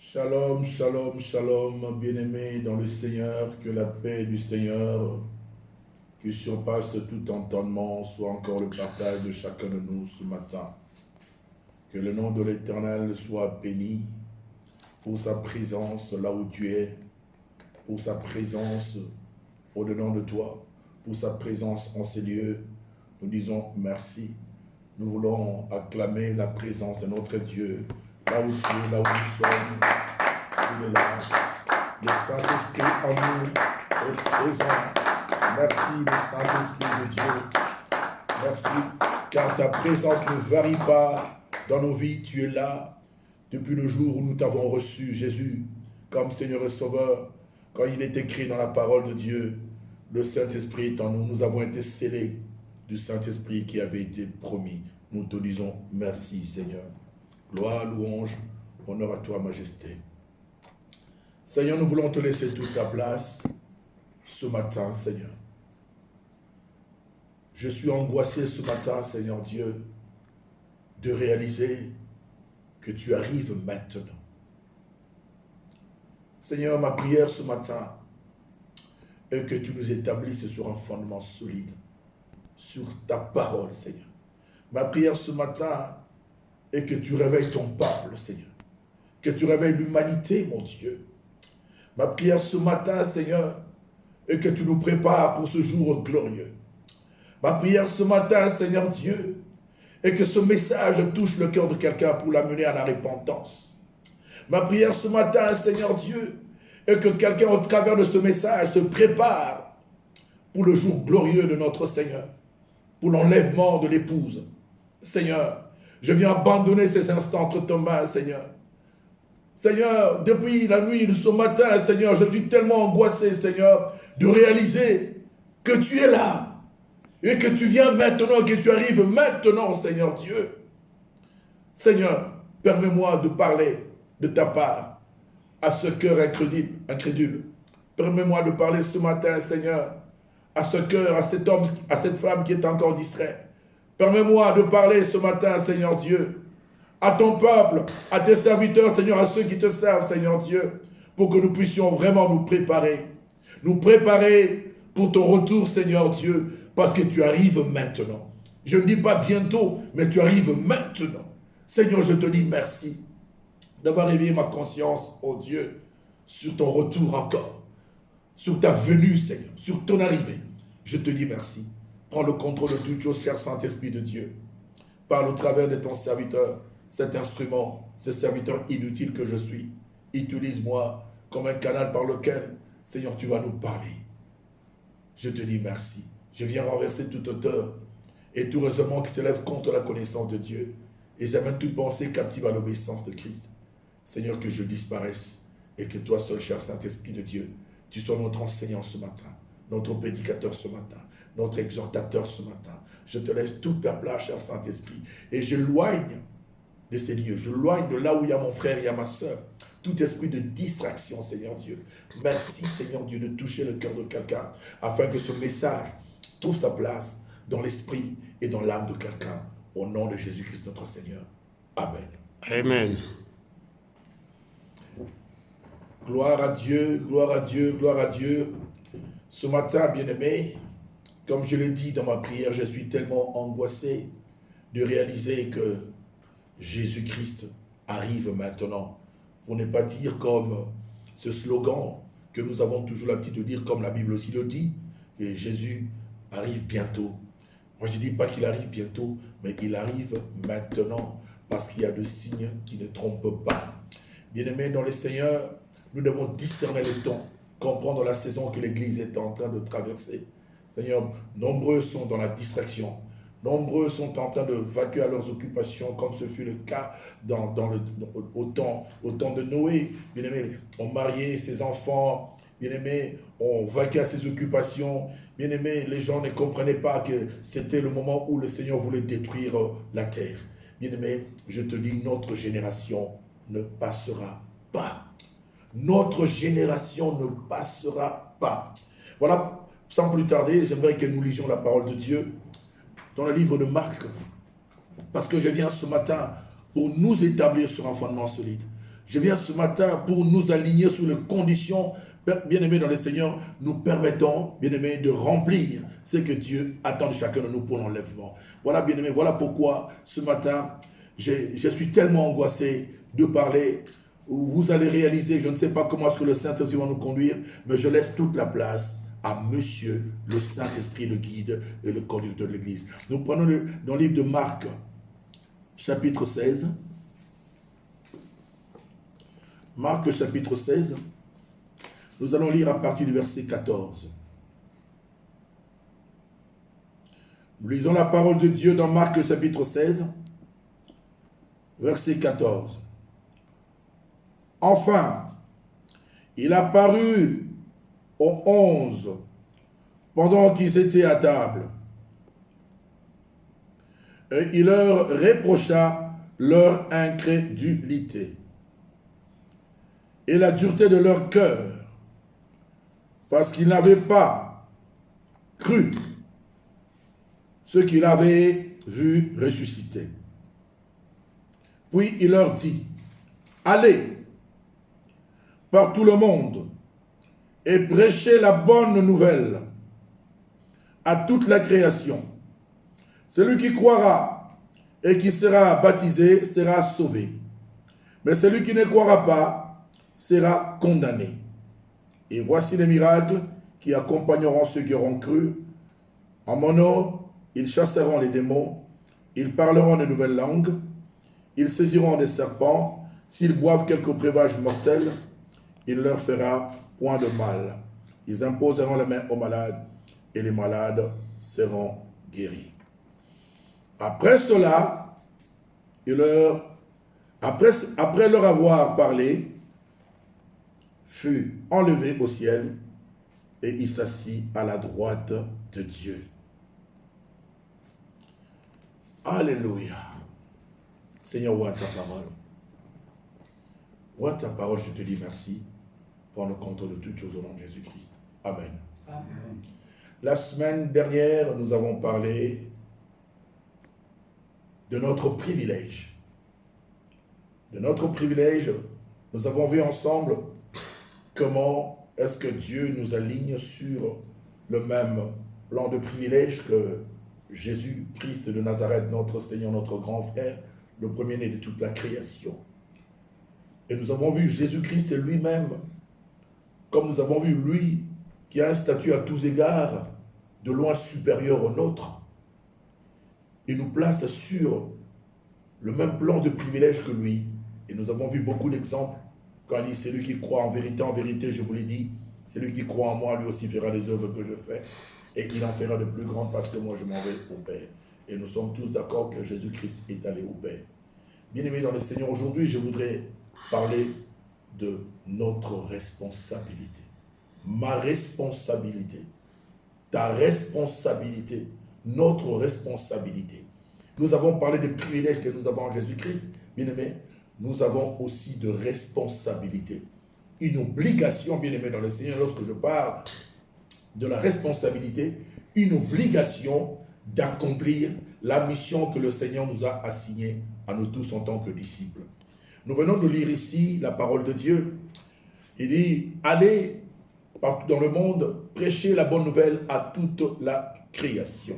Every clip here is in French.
Shalom, shalom, shalom, bien-aimés dans le Seigneur, que la paix du Seigneur, qui surpasse tout entendement, soit encore le partage de chacun de nous ce matin. Que le nom de l'Éternel soit béni pour sa présence là où tu es, pour sa présence au-dedans de toi, pour sa présence en ces lieux. Nous disons merci. Nous voulons acclamer la présence de notre Dieu, là où tu es, là où nous sommes. Il est là. Le Saint-Esprit en nous est présent. Merci, le Saint-Esprit de Dieu. Merci, car ta présence ne varie pas dans nos vies. Tu es là depuis le jour où nous t'avons reçu, Jésus, comme Seigneur et Sauveur. Quand il est écrit dans la parole de Dieu, le Saint-Esprit est en nous. Nous avons été scellés du Saint-Esprit qui avait été promis. Nous te disons merci, Seigneur. Gloire, louange, honneur à toi, Majesté. Seigneur, nous voulons te laisser toute ta place ce matin, Seigneur. Je suis angoissé ce matin, Seigneur Dieu, de réaliser que tu arrives maintenant. Seigneur, ma prière ce matin est que tu nous établisses sur un fondement solide, sur ta parole, Seigneur. Ma prière ce matin est que tu réveilles ton peuple, Seigneur. Que tu réveilles l'humanité, mon Dieu. Ma prière ce matin, Seigneur, est que tu nous prépares pour ce jour glorieux. Ma prière ce matin, Seigneur Dieu, est que ce message touche le cœur de quelqu'un pour l'amener à la repentance. Ma prière ce matin, Seigneur Dieu, est que quelqu'un au travers de ce message se prépare pour le jour glorieux de notre Seigneur, pour l'enlèvement de l'épouse. Seigneur, je viens abandonner ces instants entre tes mains, Seigneur. Seigneur, depuis la nuit de ce matin, Seigneur, je suis tellement angoissé, Seigneur, de réaliser que tu es là et que tu viens maintenant, que tu arrives maintenant, Seigneur Dieu. Seigneur, permets-moi de parler de ta part à ce cœur incrédule. Permets-moi de parler ce matin, Seigneur, à ce cœur, à cet homme, à cette femme qui est encore distrait. Permets-moi de parler ce matin, Seigneur Dieu, à ton peuple, à tes serviteurs, Seigneur, à ceux qui te servent, Seigneur Dieu, pour que nous puissions vraiment nous préparer pour ton retour, Seigneur Dieu, parce que tu arrives maintenant. Je ne dis pas bientôt, mais tu arrives maintenant. Seigneur, je te dis merci d'avoir réveillé ma conscience, oh Dieu, sur ton retour encore, sur ta venue, Seigneur, sur ton arrivée. Je te dis merci. Prends le contrôle de toutes choses, cher Saint-Esprit de Dieu. Parle au travers de ton serviteur, cet instrument, ce serviteur inutile que je suis. Utilise-moi comme un canal par lequel, Seigneur, tu vas nous parler. Je te dis merci. Je viens renverser toute hauteur et tout raisonnement qui s'élève contre la connaissance de Dieu. Et j'amène toute pensée captive à l'obéissance de Christ. Seigneur, que je disparaisse et que toi seul, cher Saint-Esprit de Dieu, tu sois notre enseignant ce matin, notre prédicateur ce matin, notre exhortateur ce matin. Je te laisse toute ta place, cher Saint-Esprit. Et je loigne de ces lieux. Je loigne de là où il y a mon frère, il y a ma soeur. Tout esprit de distraction, Seigneur Dieu. Merci, Seigneur Dieu, de toucher le cœur de quelqu'un afin que ce message trouve sa place dans l'esprit et dans l'âme de quelqu'un. Au nom de Jésus-Christ, notre Seigneur. Amen. Amen. Gloire à Dieu, gloire à Dieu, gloire à Dieu. Ce matin, bien-aimé, comme je l'ai dit dans ma prière, je suis tellement angoissé de réaliser que Jésus-Christ arrive maintenant. Pour ne pas dire comme ce slogan que nous avons toujours l'habitude de dire, comme la Bible aussi le dit, que Jésus arrive bientôt. Moi, je ne dis pas qu'il arrive bientôt, mais il arrive maintenant, parce qu'il y a des signes qui ne trompent pas. Bien-aimés dans le Seigneur, nous devons discerner le temps, comprendre la saison que l'Église est en train de traverser. Seigneur, nombreux sont dans la distraction. Nombreux sont en train de vaquer à leurs occupations, comme ce fut le cas au temps de Noé. Bien-aimés, ont marié ses enfants. Bien-aimés, ont vaqué à ses occupations. Bien-aimés, les gens ne comprenaient pas que c'était le moment où le Seigneur voulait détruire la terre. Bien-aimés, je te dis, notre génération ne passera pas. Notre génération ne passera pas. Voilà, sans plus tarder, j'aimerais que nous lisions la parole de Dieu dans le livre de Marc, parce que je viens ce matin pour nous établir sur un fondement solide. Je viens ce matin pour nous aligner sur les conditions, bien-aimés dans le Seigneur, nous permettons, bien-aimés, de remplir ce que Dieu attend de chacun de nous pour l'enlèvement. Voilà, bien-aimés, voilà pourquoi ce matin, je suis tellement angoissé de parler. Vous allez réaliser, je ne sais pas comment est-ce que le Saint-Esprit va nous conduire, mais je laisse toute la place à Monsieur le Saint-Esprit, le guide et le conducteur de l'Église. Nous prenons dans le livre de Marc, chapitre 16. Marc, chapitre 16. Nous allons lire à partir du verset 14. Nous lisons la parole de Dieu dans Marc, chapitre 16, verset 14. Enfin, il apparut aux 11 pendant qu'ils étaient à table. Et il leur reprocha leur incrédulité et la dureté de leur cœur, parce qu'ils n'avaient pas cru ce qu'il avait vu ressusciter. Puis il leur dit, allez par tout le monde et prêchez la bonne nouvelle à toute la création. Celui qui croira et qui sera baptisé sera sauvé. Mais celui qui ne croira pas sera condamné. Et voici les miracles qui accompagneront ceux qui auront cru. En mon nom, ils chasseront les démons, ils parleront de nouvelles langues, ils saisiront des serpents, s'ils boivent quelques breuvages mortels, il ne leur fera point de mal. Ils imposeront les mains aux malades, et les malades seront guéris. Après cela, après leur avoir parlé, fut enlevé au ciel, et il s'assit à la droite de Dieu. Alléluia. Seigneur, vois ta parole. Vois ta parole, je te dis merci. Prends le contrôle de toutes choses au nom de Jésus-Christ. Amen. Amen. La semaine dernière, nous avons parlé de notre privilège. De notre privilège, nous avons vu ensemble comment est-ce que Dieu nous aligne sur le même plan de privilège que Jésus-Christ de Nazareth, notre Seigneur, notre grand frère, le premier-né de toute la création. Et nous avons vu Jésus-Christ lui-même, comme nous avons vu lui, qui a un statut à tous égards de loin supérieur au nôtre. Il nous place sur le même plan de privilège que lui. Et nous avons vu beaucoup d'exemples quand il dit, celui qui croit en vérité, je vous l'ai dit, celui qui croit en moi, lui aussi fera les œuvres que je fais. Et il en fera de plus grandes parce que moi, je m'en vais au Père. Et nous sommes tous d'accord que Jésus-Christ est allé au Père. Bien-aimés dans le Seigneur, aujourd'hui, je voudrais parler de notre responsabilité. Ma responsabilité, ta responsabilité, notre responsabilité. Nous avons parlé des privilèges que nous avons en Jésus-Christ. Bien-aimés, nous avons aussi de responsabilité. Une obligation, bien-aimés dans le Seigneur, lorsque je parle de la responsabilité, une obligation d'accomplir la mission que le Seigneur nous a assignée à nous tous en tant que disciples. Nous venons de lire ici la parole de Dieu. Il dit, allez partout dans le monde, prêchez la bonne nouvelle à toute la création.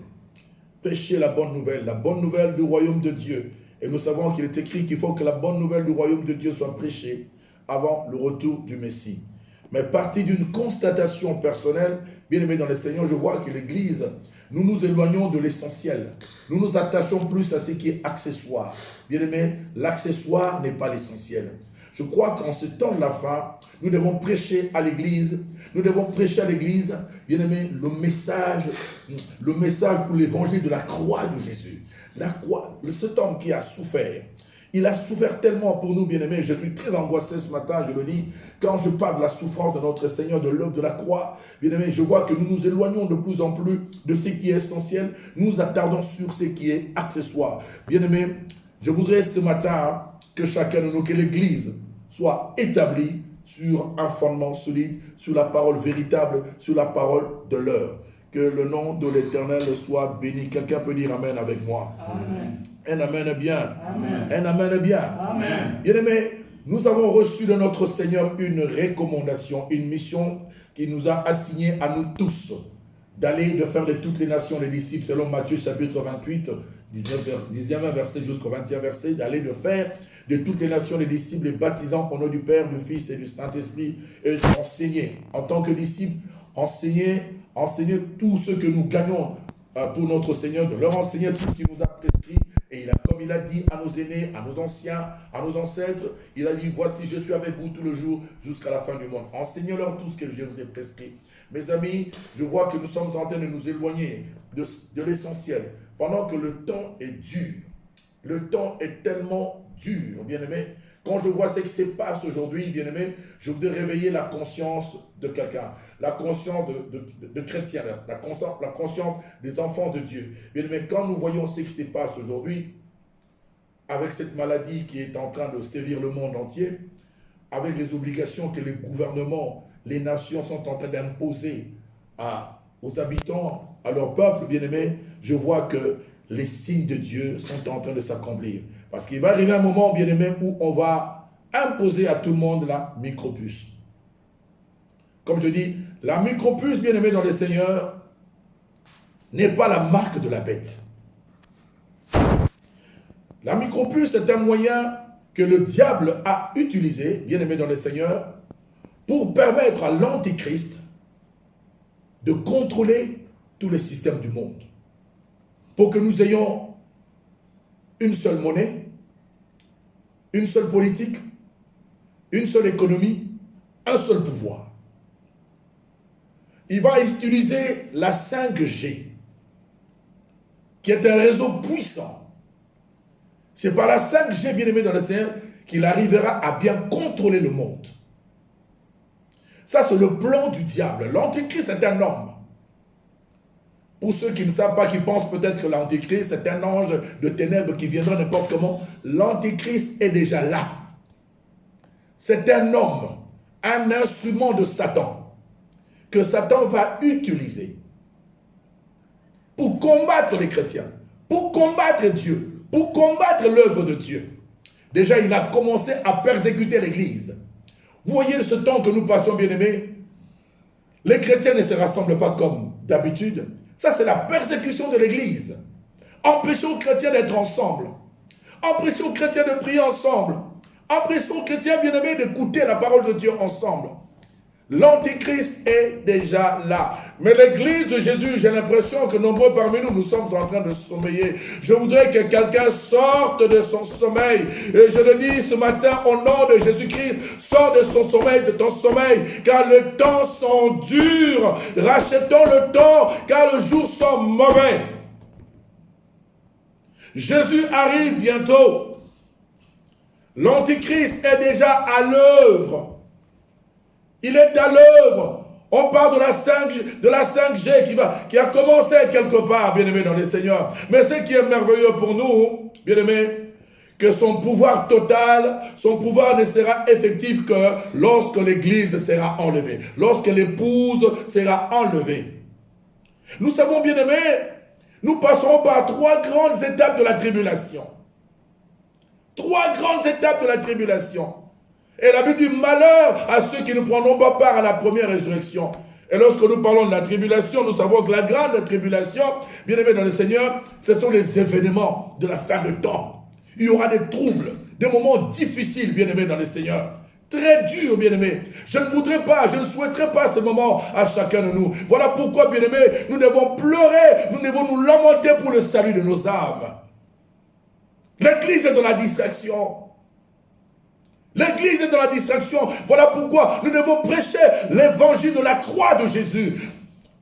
Prêchez la bonne nouvelle du royaume de Dieu. Et nous savons qu'il est écrit qu'il faut que la bonne nouvelle du royaume de Dieu soit prêchée avant le retour du Messie. Mais parti d'une constatation personnelle, bien aimé dans le Seigneur, je vois que l'Église, nous nous éloignons de l'essentiel. Nous nous attachons plus à ce qui est accessoire. Bien aimé, l'accessoire n'est pas l'essentiel. Je crois qu'en ce temps de la fin, nous devons prêcher à l'Église. Nous devons prêcher à l'Église, bien aimé, le message ou l'évangile de la croix de Jésus. La croix, cet homme qui a souffert. Il a souffert tellement pour nous, bien-aimés. Je suis très angoissé ce matin, je le dis. Quand je parle de la souffrance de notre Seigneur, de l'œuvre de la croix, bien-aimés, je vois que nous nous éloignons de plus en plus de ce qui est essentiel. Nous attardons sur ce qui est accessoire. Bien-aimés, je voudrais ce matin que chacun de nous, que l'Église soit établie sur un fondement solide, sur la parole véritable, sur la parole de l'heure. Que le nom de l'Éternel soit béni. Quelqu'un peut dire Amen avec moi. Amen. Un Amen bien. Amen. Un Amen bien. Amen. Bien-aimé, Nous avons reçu de notre Seigneur une recommandation, une mission qui nous a assigné à nous tous d'aller, de faire de toutes les nations les disciples, selon Matthieu chapitre 28, 10e verset jusqu'au 20e verset, d'aller de faire de toutes les nations les disciples, les baptisant au nom du Père, du Fils et du Saint-Esprit, et enseigner, en tant que disciples, enseigner tout ce que nous gagnons pour notre Seigneur, de leur enseigner tout ce qu'il nous a prescrit. Et comme il a dit à nos aînés, à nos anciens, à nos ancêtres, il a dit, voici, je suis avec vous tout le jour jusqu'à la fin du monde. Enseignez-leur tout ce que je vous ai prescrit. Mes amis, je vois que nous sommes en train de nous éloigner de l'essentiel. Pendant que le temps est dur, le temps est tellement dur, bien-aimé. Quand je vois ce qui se passe aujourd'hui, bien-aimé, je voudrais réveiller la conscience de quelqu'un, la conscience de chrétiens, la conscience des enfants de Dieu. Bien-aimé, quand nous voyons ce qui se passe aujourd'hui, avec cette maladie qui est en train de sévir le monde entier, avec les obligations que les gouvernements, les nations sont en train d'imposer aux habitants, à leur peuple, bien-aimé, je vois que les signes de Dieu sont en train de s'accomplir. Parce qu'il va arriver un moment, bien-aimé, où on va imposer à tout le monde la micropuce. Comme je dis, la micropuce, bien-aimé dans le Seigneur, n'est pas la marque de la bête. La micropuce est un moyen que le diable a utilisé, bien-aimé dans le Seigneur, pour permettre à l'Antichrist de contrôler tous les systèmes du monde. Pour que nous ayons une seule monnaie, une seule politique, une seule économie, un seul pouvoir. Il va utiliser la 5G, qui est un réseau puissant. C'est par la 5G, bien-aimé dans le Seigneur, qu'il arrivera à bien contrôler le monde. Ça, c'est le plan du diable. L'Antichrist est un homme. Pour ceux qui ne savent pas, qui pensent peut-être que l'Antichrist est un ange de ténèbres qui viendra n'importe comment, l'Antichrist est déjà là. C'est un homme, un instrument de Satan, que Satan va utiliser pour combattre les chrétiens, pour combattre Dieu, pour combattre l'œuvre de Dieu. Déjà, il a commencé à persécuter l'Église. Vous voyez ce temps que nous passons, bien-aimés, les chrétiens ne se rassemblent pas comme d'habitude. Ça, c'est la persécution de l'Église. Empêcher aux chrétiens d'être ensemble. Empêcher aux chrétiens de prier ensemble. Empêcher aux chrétiens, bien-aimés, d'écouter la parole de Dieu ensemble. L'Antichrist est déjà là. Mais l'Église de Jésus, j'ai l'impression que nombreux parmi nous, nous sommes en train de sommeiller. Je voudrais que quelqu'un sorte de son sommeil. Et je le dis ce matin au nom de Jésus-Christ, sors de son sommeil, de ton sommeil, car les temps sont durs. Rachetons le temps, car les jours sont mauvais. Jésus arrive bientôt. L'Antichrist est déjà à l'œuvre. Il est à l'œuvre. On parle de la 5G qui a commencé quelque part, bien-aimé dans les Seigneurs. Mais ce qui est merveilleux pour nous, bien-aimé, que son pouvoir total, son pouvoir ne sera effectif que lorsque l'Église sera enlevée, lorsque l'épouse sera enlevée. Nous savons, bien-aimé, nous passerons par 3 grandes étapes de la tribulation. 3 grandes étapes de la tribulation. Et la Bible dit malheur à ceux qui ne prendront pas part à la première résurrection. Et lorsque nous parlons de la tribulation, nous savons que la grande tribulation, bien aimé dans le Seigneur, ce sont les événements de la fin de temps. Il y aura des troubles, des moments difficiles, bien aimé dans le Seigneur. Très durs, bien aimé. Je ne voudrais pas, je ne souhaiterais pas ce moment à chacun de nous. Voilà pourquoi, bien aimé, nous devons pleurer, nous devons nous lamenter pour le salut de nos âmes. L'Église est dans la distraction. L'Église est dans la distraction. Voilà pourquoi nous devons prêcher l'évangile de la croix de Jésus.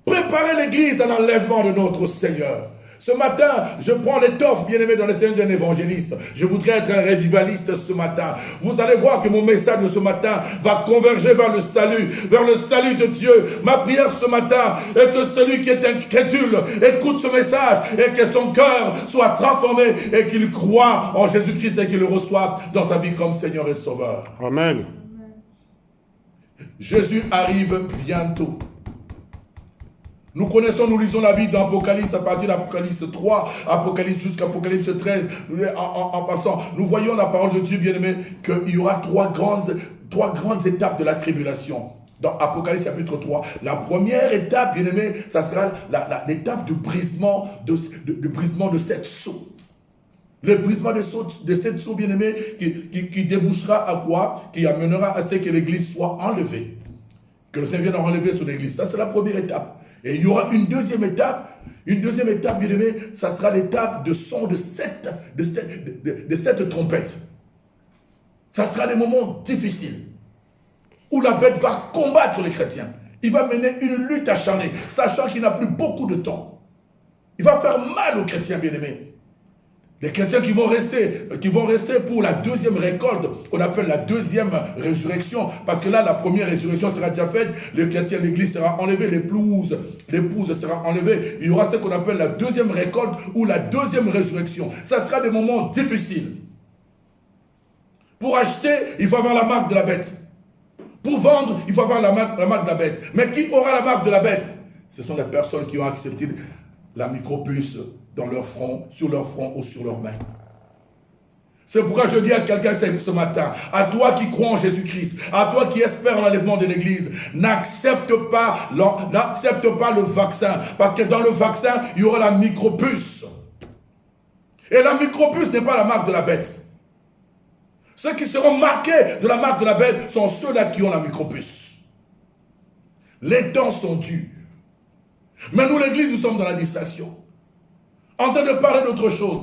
Préparer l'Église à l'enlèvement de notre Seigneur. Ce matin, je prends l'étoffe, bien-aimé, dans les Seigneur d'un évangéliste. Je voudrais être un révivaliste ce matin. Vous allez voir que mon message de ce matin va converger vers le salut de Dieu. Ma prière ce matin est que celui qui est incrédule écoute ce message et que son cœur soit transformé et qu'il croit en Jésus-Christ et qu'il le reçoive dans sa vie comme Seigneur et Sauveur. Amen. Jésus arrive bientôt. Nous connaissons, nous lisons la Bible dans Apocalypse, à partir d'Apocalypse 3, Apocalypse jusqu'à Apocalypse 13, en passant, nous voyons la parole de Dieu, bien-aimé, qu'il y aura trois grandes étapes de la tribulation. Dans Apocalypse chapitre 3, la première étape, bien-aimé, ça sera l'étape du brisement de sept sceaux. Le brisement de sept sceaux, bien-aimé, qui débouchera à quoi? Qui amènera à ce que l'Église soit enlevée. Que le Seigneur vienne enlever son Église. Ça, c'est la première étape. Et il y aura une deuxième étape. Une deuxième étape, bien aimé, ça sera l'étape de son de sept trompettes. Ça sera des moments difficiles où la bête va combattre les chrétiens. Il va mener une lutte acharnée, sachant qu'il n'a plus beaucoup de temps. Il va faire mal aux chrétiens, bien aimés. Les chrétiens qui vont rester pour la deuxième récolte, qu'on appelle la deuxième résurrection, parce que là, la première résurrection sera déjà faite, les chrétiens, l'église sera enlevée, l'épouse sera enlevée, il y aura ce qu'on appelle la deuxième récolte ou la deuxième résurrection. Ça sera des moments difficiles. Pour acheter, il faut avoir la marque de la bête. Pour vendre, il faut avoir la marque de la bête. Mais qui aura la marque de la bête? Ce sont les personnes qui ont accepté la micropuce dans leur front, sur leur front ou sur leurs mains. C'est pourquoi je dis à quelqu'un ce matin, à toi qui crois en Jésus-Christ, à toi qui espère l'enlèvement de l'Église, n'accepte pas le vaccin, parce que dans le vaccin, il y aura la micropuce. Et la micropuce n'est pas la marque de la bête. Ceux qui seront marqués de la marque de la bête sont ceux-là qui ont la micropuce. Les temps sont durs. Mais nous, l'Église, nous sommes dans la distraction. En train de parler d'autre chose.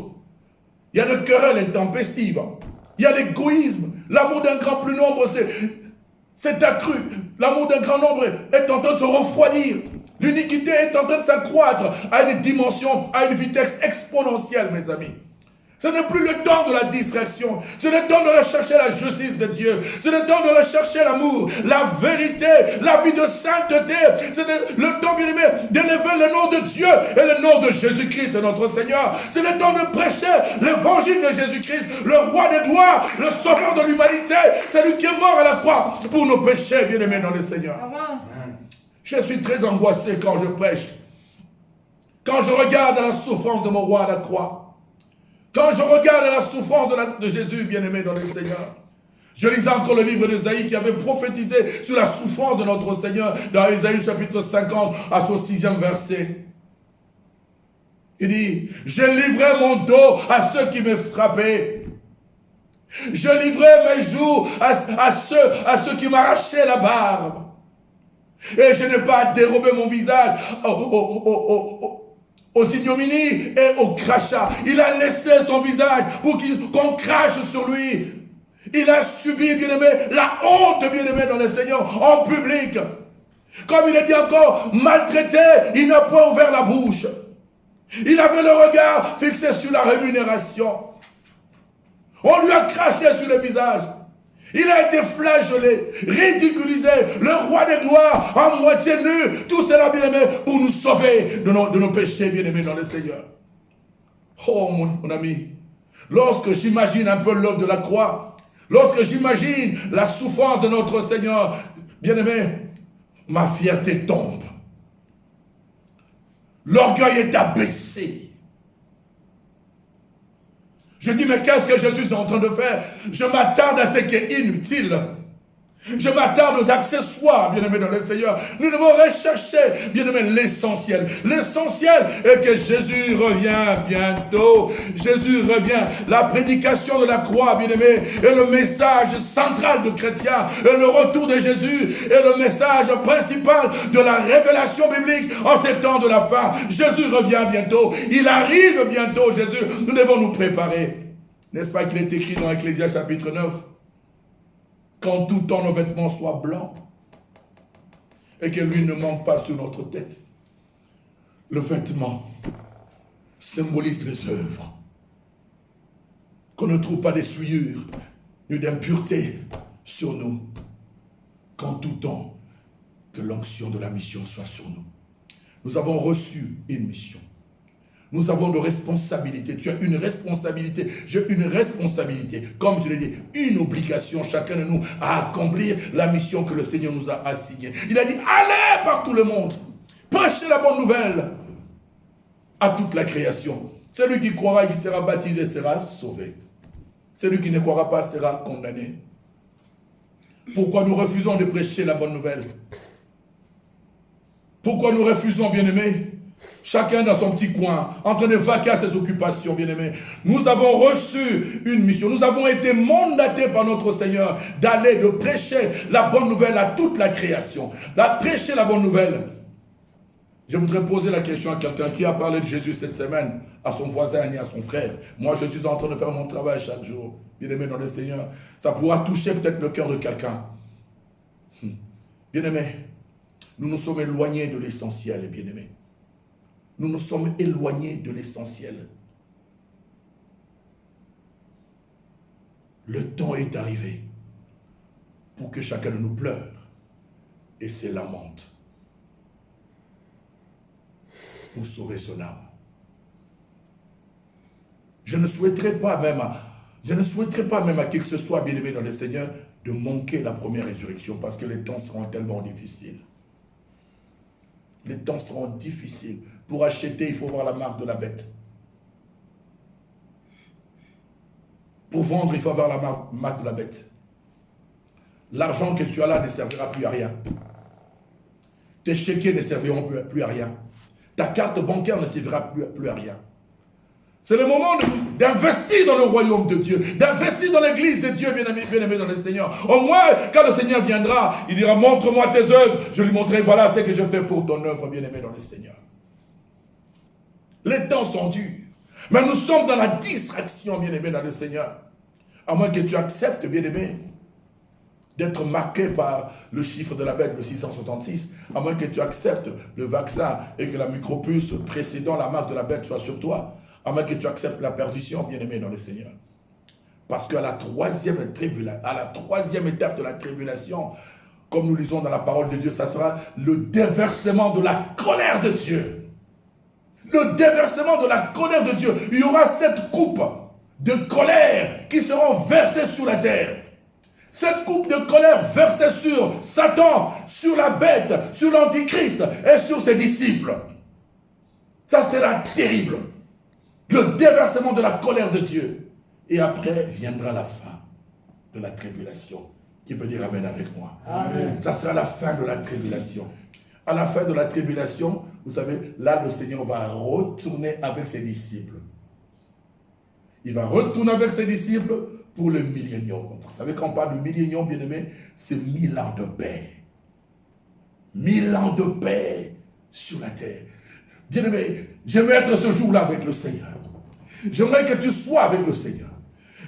Il y a des querelles intempestives. Il y a l'égoïsme. L'amour d'un grand plus nombre c'est accru. L'amour d'un grand nombre est en train de se refroidir. L'iniquité est en train de s'accroître à une dimension, à une vitesse exponentielle, mes amis. Ce n'est plus le temps de la distraction. C'est le temps de rechercher la justice de Dieu. C'est le temps de rechercher l'amour, la vérité, la vie de sainteté. C'est le temps, bien aimé, d'élever le nom de Dieu et le nom de Jésus-Christ, notre Seigneur. C'est le temps de prêcher l'évangile de Jésus-Christ, le roi des gloires, le sauveur de l'humanité. C'est lui qui est mort à la croix pour nos péchés, bien aimés dans le Seigneur. Je suis très angoissé quand je prêche. Quand je regarde la souffrance de mon roi à la croix. Quand je regarde la souffrance de Jésus, bien-aimé dans le Seigneur, je lisais encore le livre d'Ésaïe qui avait prophétisé sur la souffrance de notre Seigneur dans Ésaïe chapitre 50 à son 6e verset. Il dit, je livrerai mon dos à ceux qui me frappaient. Je livrerai mes joues à ceux qui m'arrachaient la barbe. Et je n'ai pas dérobé mon visage aux ignominies et au crachat. Il a laissé son visage pour qu'on crache sur lui. Il a subi, bien-aimé, la honte, bien-aimé, dans le Seigneur, en public. Comme il est dit encore, maltraité, il n'a point ouvert la bouche. Il avait le regard fixé sur la rémunération. On lui a craché sur le visage. Il a été flagellé, ridiculisé, le roi des gloires, en moitié nu, tout cela, bien-aimé, pour nous sauver de nos péchés, bien-aimés dans le Seigneur. Oh, mon ami, lorsque j'imagine un peu l'œuvre de la croix, lorsque j'imagine la souffrance de notre Seigneur, bien-aimé, ma fierté tombe. L'orgueil est abaissé. Je dis, mais qu'est-ce que Jésus est en train de faire? Je m'attarde à ce qui est inutile. Je m'attarde aux accessoires, bien-aimés dans le Seigneur. Nous devons rechercher, bien-aimés, l'essentiel. L'essentiel est que Jésus revient bientôt. Jésus revient. La prédication de la croix, bien-aimés, est le message central de chrétiens. Et le retour de Jésus est le message principal de la révélation biblique en ces temps de la fin. Jésus revient bientôt. Il arrive bientôt, Jésus. Nous devons nous préparer. N'est-ce pas qu'il est écrit dans Ecclésiaste chapitre 9? Qu'en tout temps nos vêtements soient blancs et que l'huile ne manque pas sur notre tête. Le vêtement symbolise les œuvres. Qu'on ne trouve pas des souillures ni d'impureté sur nous. Qu'en tout temps, que l'onction de la mission soit sur nous. Nous avons reçu une mission. Nous avons de responsabilités. Tu as une responsabilité. J'ai une responsabilité. Comme je l'ai dit, une obligation, chacun de nous, à accomplir la mission que le Seigneur nous a assignée. Il a dit, allez par tout le monde. Prêchez la bonne nouvelle à toute la création. Celui qui croira, qui sera baptisé, sera sauvé. Celui qui ne croira pas sera condamné. Pourquoi nous refusons de prêcher la bonne nouvelle? Pourquoi nous refusons, bien-aimés? Chacun dans son petit coin, en train de vaquer à ses occupations, bien-aimés. Nous avons reçu une mission. Nous avons été mandatés par notre Seigneur d'aller, de prêcher la bonne nouvelle à toute la création. Prêcher la bonne nouvelle. Je voudrais poser la question à quelqu'un qui a parlé de Jésus cette semaine, à son voisin et à son frère. Moi, je suis en train de faire mon travail chaque jour, bien-aimé dans le Seigneur. Ça pourra toucher peut-être le cœur de quelqu'un. Bien-aimé, nous nous sommes éloignés de l'essentiel, bien-aimé. Nous nous sommes éloignés de l'essentiel. Le temps est arrivé pour que chacun de nous pleure et se lamente pour sauver son âme. Je ne souhaiterais pas même à qui que ce soit, bien-aimé dans le Seigneur, de manquer la première résurrection parce que les temps seront tellement difficiles. Les temps seront difficiles. Pour acheter, il faut voir la marque de la bête. Pour vendre, il faut avoir la marque de la bête. L'argent que tu as là ne servira plus à rien. Tes chéquiers ne serviront plus à rien. Ta carte bancaire ne servira plus à rien. C'est le moment d'investir dans le royaume de Dieu, d'investir dans l'église de Dieu, bien-aimé dans le Seigneur. Au moins, quand le Seigneur viendra, il dira, montre-moi tes œuvres. Je lui montrerai, voilà ce que je fais pour ton œuvre, bien-aimé dans le Seigneur. Les temps sont durs. Mais nous sommes dans la distraction, bien-aimé dans le Seigneur. À moins que tu acceptes, bien-aimé, d'être marqué par le chiffre de la bête, le 666, à moins que tu acceptes le vaccin et que la micropuce précédant la marque de la bête soit sur toi, à moins que tu acceptes la perdition, bien-aimé dans le Seigneur. Parce qu'à la troisième étape de la tribulation, comme nous lisons dans la parole de Dieu, ça sera le déversement de la colère de Dieu. Le déversement de la colère de Dieu. Il y aura cette coupe de colère qui seront versées sur la terre. Cette coupe de colère versée sur Satan, sur la bête, sur l'antichrist et sur ses disciples. Ça sera terrible. Le déversement de la colère de Dieu. Et après viendra la fin de la tribulation. Qui peut dire amen avec moi? Amen. Ça sera la fin de la tribulation. À la fin de la tribulation, vous savez, là le Seigneur va retourner avec ses disciples. Il va retourner avec ses disciples pour le millénium. Vous savez, quand on parle de millénium, bien-aimé, c'est 1000 ans de paix. 1000 ans de paix sur la terre. Bien-aimé, j'aimerais être ce jour-là avec le Seigneur. J'aimerais que tu sois avec le Seigneur.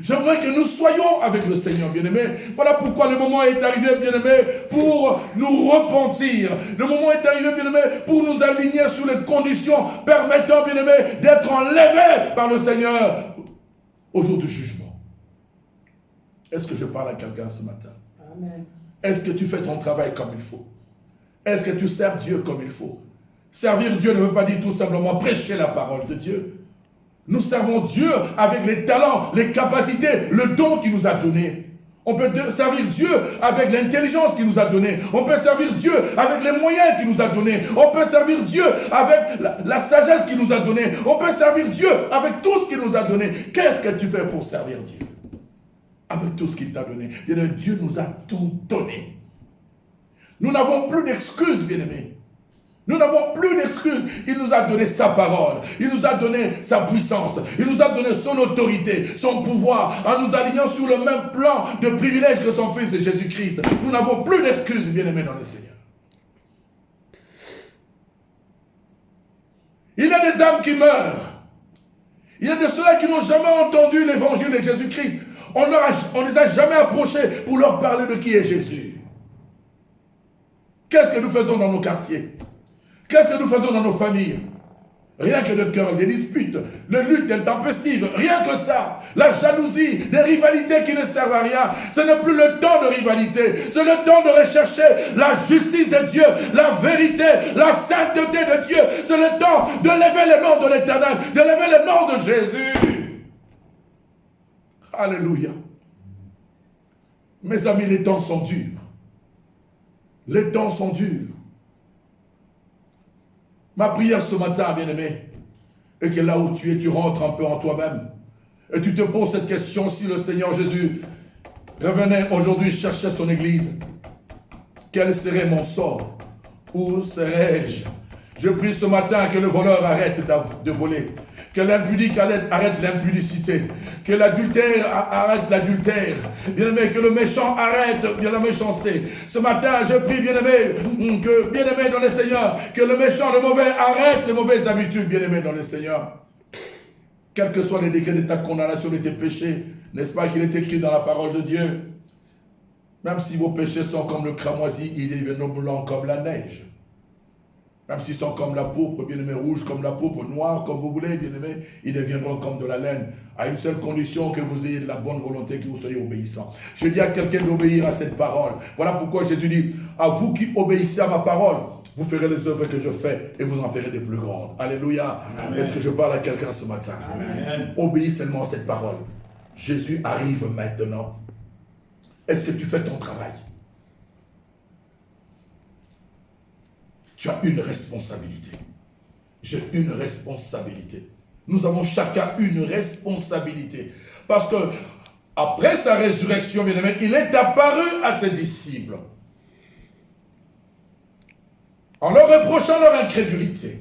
J'aimerais que nous soyons avec le Seigneur, bien-aimé. Voilà pourquoi le moment est arrivé, bien-aimé, pour nous repentir. Le moment est arrivé, bien-aimé, pour nous aligner sur les conditions permettant, bien-aimé, d'être enlevés par le Seigneur au jour du jugement. Est-ce que je parle à quelqu'un ce matin? Amen. Est-ce que tu fais ton travail comme il faut? Est-ce que tu sers Dieu comme il faut? Servir Dieu ne veut pas dire tout simplement prêcher la parole de Dieu. Nous servons Dieu avec les talents, les capacités, le don qu'il nous a donné. On peut servir Dieu avec l'intelligence qu'il nous a donnée. On peut servir Dieu avec les moyens qu'il nous a donnés. On peut servir Dieu avec la sagesse qu'il nous a donnée. On peut servir Dieu avec tout ce qu'il nous a donné. Qu'est-ce que tu fais pour servir Dieu? Avec tout ce qu'il t'a donné. Bien-aimé, Dieu nous a tout donné. Nous n'avons plus d'excuses, bien-aimés. Nous n'avons plus d'excuses. Il nous a donné sa parole. Il nous a donné sa puissance. Il nous a donné son autorité, son pouvoir, en nous alignant sur le même plan de privilège que son Fils Jésus-Christ. Nous n'avons plus d'excuses, bien-aimés dans le Seigneur. Il y a des âmes qui meurent. Il y a de ceux-là qui n'ont jamais entendu l'évangile de Jésus-Christ. On ne les a jamais approchés pour leur parler de qui est Jésus. Qu'est-ce que nous faisons dans nos quartiers? Qu'est-ce que nous faisons dans nos familles? Rien que de querelles, des disputes, les luttes intempestives, rien que ça. La jalousie, des rivalités qui ne servent à rien. Ce n'est plus le temps de rivalité. C'est le temps de rechercher la justice de Dieu, la vérité, la sainteté de Dieu. C'est le temps de lever le nom de l'Éternel, de lever le nom de Jésus. Alléluia. Mes amis, les temps sont durs. Les temps sont durs. Ma prière ce matin, bien-aimé, est que là où tu es, tu rentres un peu en toi-même. Et tu te poses cette question, si le Seigneur Jésus revenait aujourd'hui chercher son église, quel serait mon sort? Où serais-je? Je prie ce matin que le voleur arrête de voler, que l'impudique arrête l'impudicité, que l'adultère arrête l'adultère, bien-aimé, que le méchant arrête la méchanceté. Ce matin, je prie, bien-aimé, que, bien-aimé dans le Seigneur, que le méchant, le mauvais arrête les mauvaises habitudes, bien-aimé dans le Seigneur. Quels que soient les degrés de ta condamnation de tes péchés, n'est-ce pas qu'il est écrit dans la parole de Dieu? Même si vos péchés sont comme le cramoisi, ils deviendront blancs comme la neige. Même s'ils sont comme la pourpre, bien-aimé, rouge comme la pourpre, noir comme vous voulez, bien-aimé, ils deviendront comme de la laine, à une seule condition, que vous ayez de la bonne volonté, que vous soyez obéissants. Je dis à quelqu'un d'obéir à cette parole. Voilà pourquoi Jésus dit, à vous qui obéissez à ma parole, vous ferez les œuvres que je fais et vous en ferez des plus grandes. Alléluia. Est-ce que je parle à quelqu'un ce matin? Amen. Obéis seulement à cette parole. Jésus arrive maintenant. Est-ce que tu fais ton travail? Tu as une responsabilité. J'ai une responsabilité. Nous avons chacun une responsabilité. Parce que après sa résurrection, bien aimé, il est apparu à ses disciples. En leur reprochant leur incrédulité,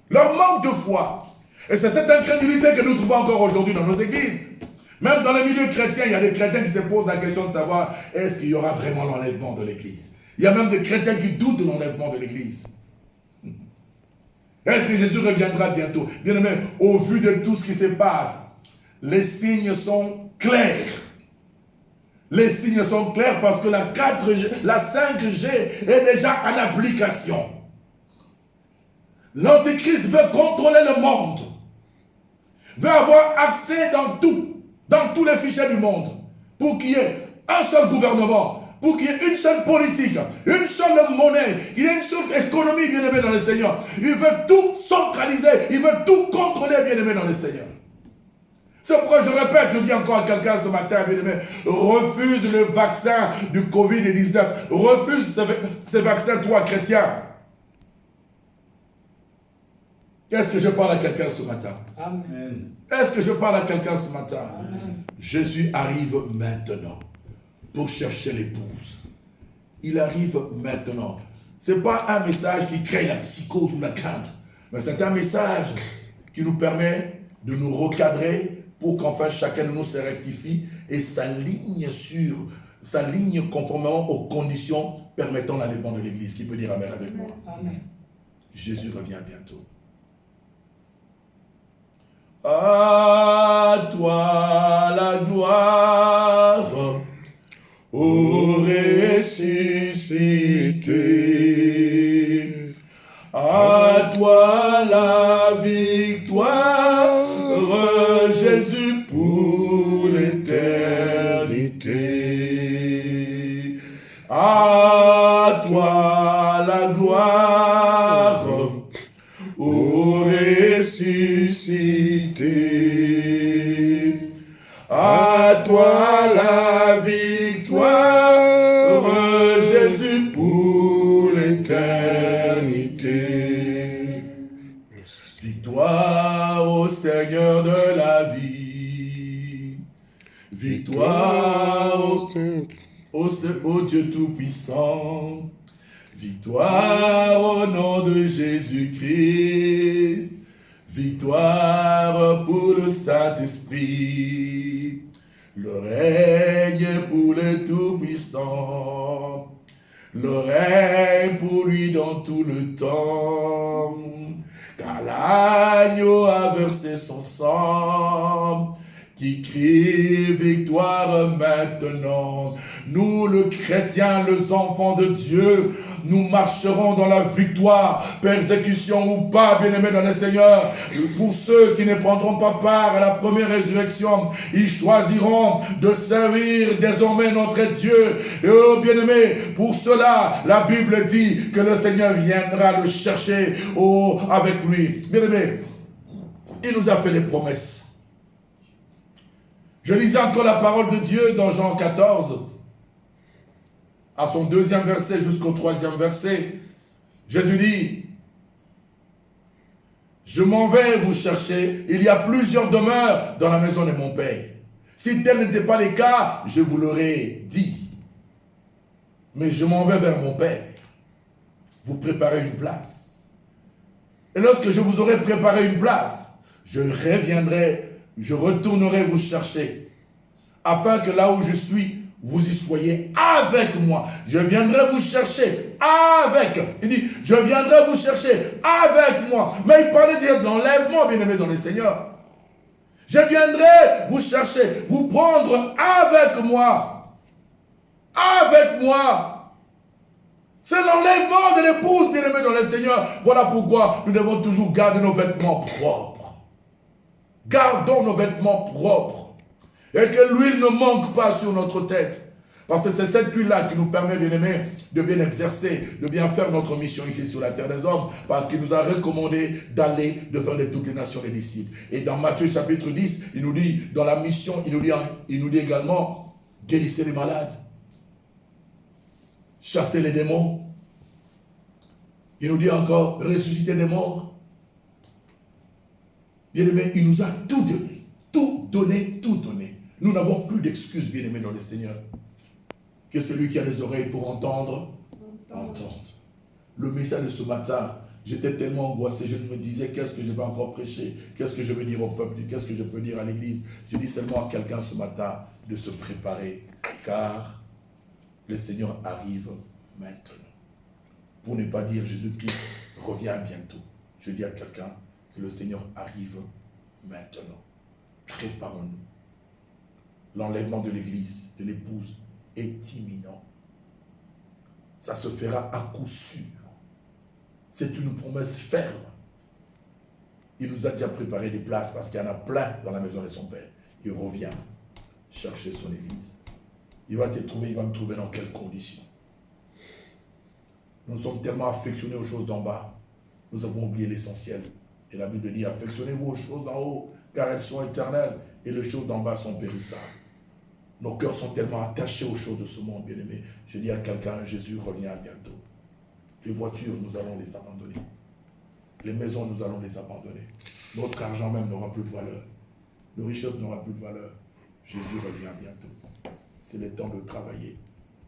leur manque de foi. Et c'est cette incrédulité que nous trouvons encore aujourd'hui dans nos églises. Même dans les milieux chrétiens, il y a des chrétiens qui se posent la question de savoir est-ce qu'il y aura vraiment l'enlèvement de l'église. Il y a même des chrétiens qui doutent de l'enlèvement de l'église. Est-ce que Jésus reviendra bientôt? Bien aimé, au vu de tout ce qui se passe, les signes sont clairs. Les signes sont clairs parce que la 4G, la 5G est déjà en application. L'Antéchrist veut contrôler le monde. Veut avoir accès dans tous les fichiers du monde. Pour qu'il y ait un seul gouvernement. Pour qu'il y ait une seule politique, une seule monnaie, qu'il y ait une seule économie, bien-aimé dans le Seigneur. Il veut tout centraliser, il veut tout contrôler, bien-aimé dans le Seigneur. C'est pourquoi je répète, je dis encore à quelqu'un ce matin, bien-aimé, refuse le vaccin du Covid-19. Refuse ce vaccin, toi, chrétien. Est-ce que je parle à quelqu'un ce matin? Amen. Est-ce que je parle à quelqu'un ce matin? Amen. Jésus arrive maintenant pour chercher l'épouse. Il arrive maintenant. Ce n'est pas un message qui crée la psychose ou la crainte, mais c'est un message qui nous permet de nous recadrer pour qu'enfin chacun de nous se rectifie et s'aligne conformément aux conditions permettant l'enlèvement de l'église. Qui peut dire amen avec moi? Amen. Jésus revient bientôt. À toi la gloire, ô ressuscité, à toi la victoire, Jésus pour l'éternité. À toi la gloire, ô ressuscité, à toi la victoire, Jésus pour l'éternité. Victoire au Seigneur de la vie, victoire au Dieu Tout-Puissant, victoire au nom de Jésus-Christ, victoire pour le Saint-Esprit, le règne pour le Tout-Puissant, le règne pour lui dans tout le temps, car l'agneau a versé son sang, qui crie victoire maintenant. Nous, le chrétien, les enfants de Dieu, nous marcherons dans la victoire, persécution ou pas, bien-aimés dans le Seigneur. Pour ceux qui ne prendront pas part à la première résurrection, ils choisiront de servir désormais notre Dieu. Et oh, bien-aimés, pour cela, la Bible dit que le Seigneur viendra le chercher avec lui. Bien-aimés, il nous a fait des promesses. Je lisais encore la parole de Dieu dans Jean 14, à son 2e verset jusqu'au 3e verset. Jésus dit, Je m'en vais vous chercher. Il y a plusieurs demeures dans la maison de mon Père. Si tel n'était pas le cas, je vous l'aurais dit. Mais je m'en vais vers mon Père. Vous préparez une place. Et lorsque je vous aurai préparé une place, je reviendrai, je retournerai vous chercher, afin que là où je suis, vous y soyez avec moi. Je viendrai vous chercher avec. Il dit, je viendrai vous chercher avec moi. Mais il parlait de l'enlèvement, bien-aimé dans le Seigneur. Je viendrai vous chercher, vous prendre avec moi. Avec moi. C'est l'enlèvement de l'épouse, bien-aimé dans le Seigneur. Voilà pourquoi nous devons toujours garder nos vêtements propres. Gardons nos vêtements propres. Et que l'huile ne manque pas sur notre tête. Parce que c'est cette huile-là qui nous permet, bien-aimés, de bien exercer, de bien faire notre mission ici sur la terre des hommes. Parce qu'il nous a recommandé d'aller, de faire de toutes les nations des disciples. Et dans Matthieu chapitre 10, il nous dit, dans la mission, il nous dit également, guérissez les malades, chassez les démons. Il nous dit encore, ressuscitez les morts. Bien-aimés, il nous a tout donné. Tout donné, tout donné. Nous n'avons plus d'excuses, bien-aimés dans le Seigneur. Que celui qui a les oreilles pour entendre, entende. Le message de ce matin, j'étais tellement angoissé, je me disais, qu'est-ce que je vais encore prêcher? Qu'est-ce que je veux dire au peuple? Qu'est-ce que je peux dire à l'église? Je dis seulement à quelqu'un ce matin de se préparer, car le Seigneur arrive maintenant. Pour ne pas dire Jésus-Christ revient bientôt. Je dis à quelqu'un que le Seigneur arrive maintenant. Préparons-nous. L'enlèvement de l'église, de l'épouse, est imminent. Ça se fera à coup sûr. C'est une promesse ferme. Il nous a déjà préparé des places parce qu'il y en a plein dans la maison de son Père. Il revient chercher son église. Il va te trouver, il va me trouver dans quelles conditions? Nous sommes tellement affectionnés aux choses d'en bas. Nous avons oublié l'essentiel. Et la Bible dit, affectionnez-vous aux choses d'en haut, car elles sont éternelles, et les choses d'en bas sont périssables. Nos cœurs sont tellement attachés aux choses de ce monde, bien-aimé. Je dis à quelqu'un, Jésus revient bientôt. Les voitures, nous allons les abandonner. Les maisons, nous allons les abandonner. Notre argent même n'aura plus de valeur. Nos richesses n'aura plus de valeur. Jésus revient bientôt. C'est le temps de travailler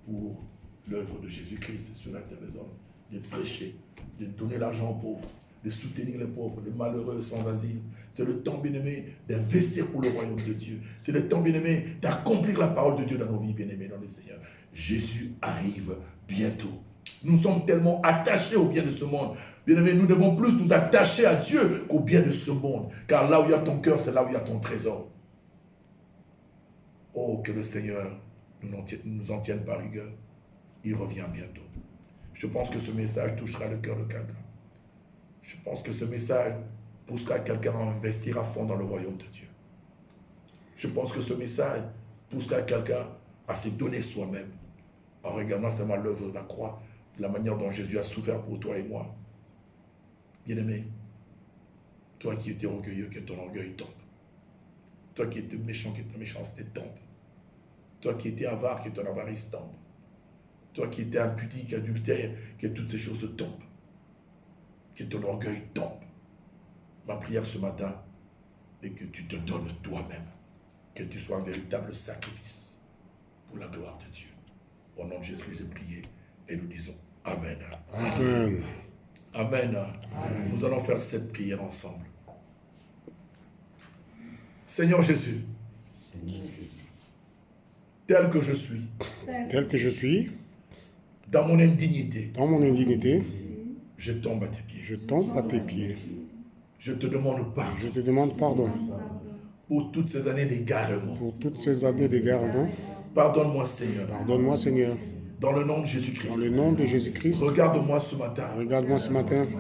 pour l'œuvre de Jésus-Christ sur la terre des hommes, de prêcher, de donner l'argent aux pauvres, de soutenir les pauvres, les malheureux sans asile. C'est le temps, bien-aimé, d'investir pour le royaume de Dieu. C'est le temps, bien-aimé, d'accomplir la parole de Dieu dans nos vies, bien-aimés, dans le Seigneur. Jésus arrive bientôt. Nous sommes tellement attachés au bien de ce monde. Bien-aimés, nous devons plus nous attacher à Dieu qu'au bien de ce monde. Car là où il y a ton cœur, c'est là où il y a ton trésor. Oh, que le Seigneur nous en tienne par rigueur. Il revient bientôt. Je pense que ce message touchera le cœur de quelqu'un. Je pense que ce message poussera quelqu'un à investir à fond dans le royaume de Dieu. Je pense que ce message poussera quelqu'un à se donner soi-même en regardant seulement l'œuvre de la croix, la manière dont Jésus a souffert pour toi et moi. Bien-aimé, toi qui étais orgueilleux, que ton orgueil tombe. Toi qui étais méchant, que ta méchanceté tombe. Toi qui étais avare, que ton avarice tombe. Toi qui étais impudique, adultère, que toutes ces choses tombent. Que ton orgueil tombe. Ma prière ce matin est que tu te donnes toi-même. Que tu sois un véritable sacrifice pour la gloire de Dieu. Au nom de Jésus, j'ai prié et nous disons Amen. Amen. Amen. Amen. Nous allons faire cette prière ensemble. Seigneur Jésus, tel que je suis, dans mon indignité, je tombe à tes pieds. Je te demande pardon. Pour toutes ces années d'égarement. Pardonne-moi, Seigneur. Dans le nom de Jésus-Christ. Regarde-moi ce matin.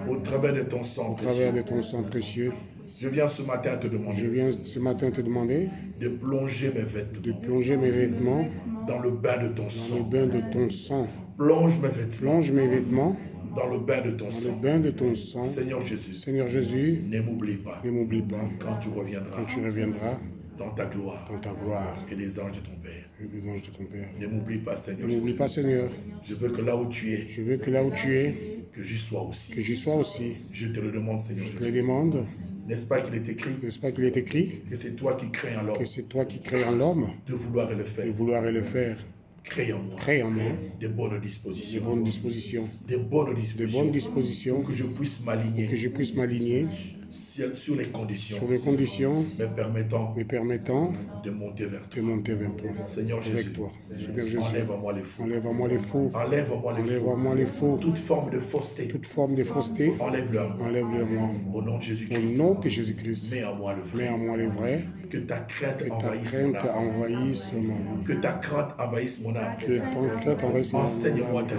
Au travers de ton sang précieux. Je viens ce matin te demander. De plonger mes vêtements. Dans le bain de ton sang. Plonge mes vêtements. Dans le bain de ton sang. Seigneur Jésus. Ne m'oublie pas. Quand tu reviendras. dans ta gloire et les anges de ton Père. Ne m'oublie pas, Seigneur. Ne m'oublie pas, Seigneur. Je veux que là où tu es, que j'y sois aussi. Je te le demande, Seigneur. Je te le demande. N'est-ce pas qu'il est écrit que c'est toi qui crées en l'homme de vouloir et le faire. Crée en moi de bonnes dispositions. Des bonnes dispositions pour que je puisse m'aligner sur les conditions me permettant de monter vers toi. Seigneur Jésus, enlève-moi les faux. Enlève-moi les faux. Toute forme de fausseté. Enlève-le à moi. Au nom de Jésus-Christ. Mets en moi le vrai. Que ta crainte envahisse ma vie. Que ta crainte envahisse mon âme. Enseigne-moi ta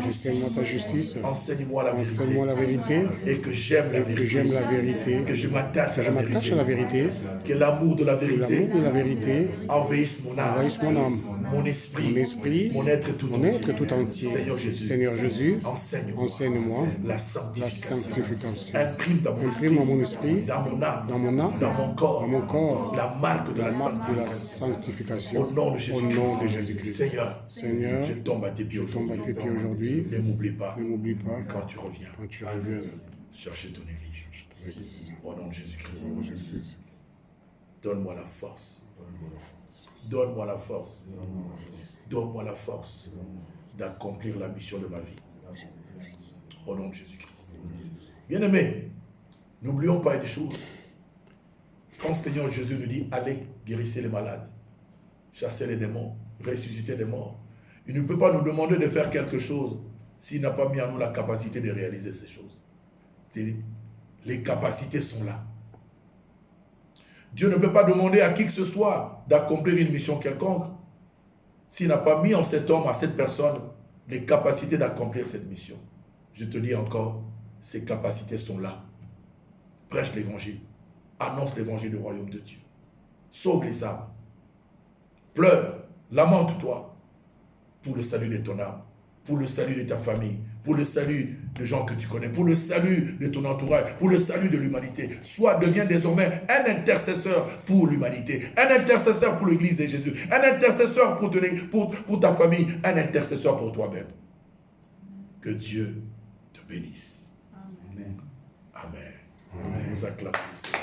justice. Enseigne-moi la vérité. Et que j'aime la vérité. Que je m'attache à la vérité. Que l'amour de la vérité envahisse mon âme. Mon esprit. Mon être tout entier. Seigneur Jésus. Enseigne-moi la sanctification. Imprime dans mon esprit. Dans mon âme. Dans mon corps. La marque de la sanctification. Au nom de Jésus-Christ. Seigneur, je tombe à tes pieds aujourd'hui. Ne m'oublie pas quand tu reviens chercher ton église. Au nom de Jésus-Christ. Donne-moi la force. Donne-moi la force d'accomplir la mission de ma vie. Au nom de Jésus-Christ. Bien-aimés, n'oublions pas une chose. Quand le Seigneur Jésus nous dit, allez, guérissez les malades, chassez les démons, ressuscitez les morts, il ne peut pas nous demander de faire quelque chose s'il n'a pas mis en nous la capacité de réaliser ces choses. Les capacités sont là. Dieu ne peut pas demander à qui que ce soit d'accomplir une mission quelconque s'il n'a pas mis en cet homme, à cette personne, les capacités d'accomplir cette mission. Je te dis encore, ces capacités sont là. Prêche l'évangile. Annonce l'évangile du royaume de Dieu. Sauve les âmes. Pleure, lamente-toi pour le salut de ton âme, pour le salut de ta famille, pour le salut des gens que tu connais, pour le salut de ton entourage, pour le salut de l'humanité. Deviens désormais un intercesseur pour l'humanité, un intercesseur pour l'église de Jésus, un intercesseur pour ta famille, un intercesseur pour toi-même. Que Dieu te bénisse. Amen. Nous acclamons le Seigneur.